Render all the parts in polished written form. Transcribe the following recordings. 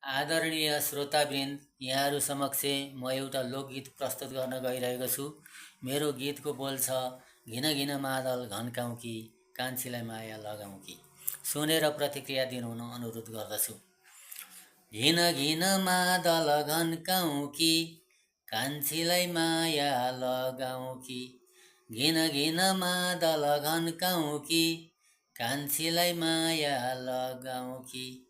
आदरणीय श्रोतावृन्द, यहाँहरू समक्ष म एउटा लोकगीत प्रस्तुत गर्न गइरहेको छु। मेरो गीतको बोल छ, घिन घिन मादल घन्काउँ कि कान्छीलाई माया लगाउँ कि। सुनेर प्रतिक्रिया दिनुहुन अनुरोध गर्दछु। घिन घिन मादल घन्काउँ कि कान्छीलाई माया लगाउँ कि। घिन घिन मादल घन्काउँ कि कान्छीलाई माया लगाउँ कि।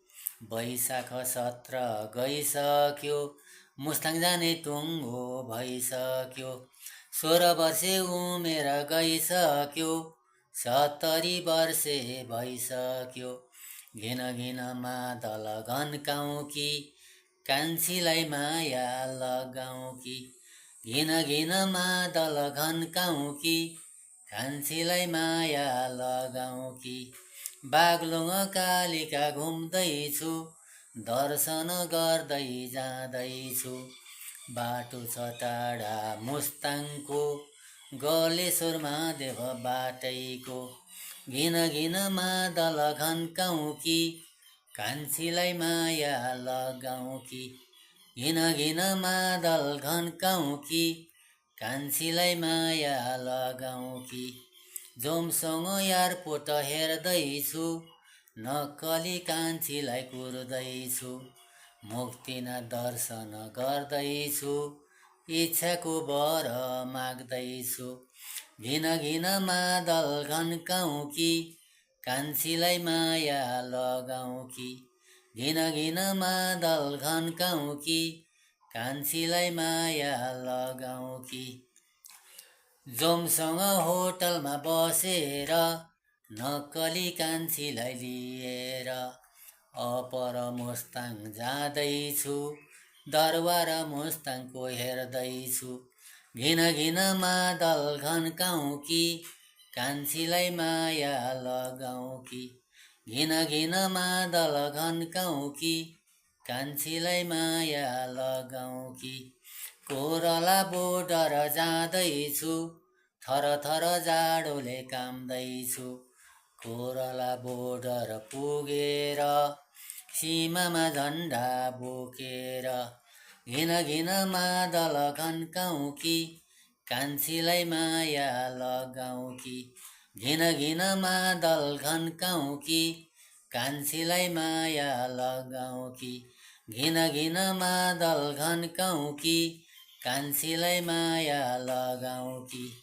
वैशाख 17 गइसक्यो, मुस्ताङ जाने टुङ्गो भइसक्यो। 16 वर्षे उमेर गइसक्यो, 70 वर्षे भइसक्यो। घिन घिन मादल घन्काउँ कि कान्छीलाई माया लगाउँ कि। घिन घिन मादल घन्काउँ कि कान्छीलाई माया लगाउँ कि। बागलुङ कालिका घुम्दैछु, दर्शन गर्दै जाँदैछु। बाटो छ टाढा मुस्ताङको, गलेश्वर महादेव बाटैको। घिन घिन मादल घन्काउँ कि कान्छीलाई माया लगाउँ कि। घिन घिन मादल घन्काउँ कि कान्छीलाई माया लगाउँ कि। जोमसँग एयरपोर्ट हेर्दैछु, नक्कली कान्छीलाई कुर्दैछु। मुक्तिनाथ दर्शन गर्दैछु, इच्छाको वर माग्दैछु। घिन घिन मादल घन्काउँ कि कान्छीलाई माया लगाउँ कि। घिन घिन मादल घन्काउँ कि कान्छीलाई माया लगाउँ कि। जोमसँग होटलमा बसेर, नक्कली कान्छीलाई लिएर। अपर मुस्ताङ जाँदैछु, दरबार मुस्ताङको हेर्दैछु। घिन घिन मादल घन्काउँ कि कान्छीलाई माया लगाउँ कि। घिन घिन मादल घन्काउँ कि कान्छीलाई माया लगाउँ कि। कोरला बोर्डर जाँदैछु, थर थर जाडोले काम्दैछु। कोरला बोर्डर पुगेर, सीमामा झन्डा बोकेर। घिन घिन मादल घन्काउँ कि कान्छीलाई माया लगाउँ कि। घिन घिन मादल घन्काउँ कि कान्छीलाई माया लगाउँ कि। घिन घिन मादल घन्काउँ कि कान्छीलाई माया लगाउँ कि।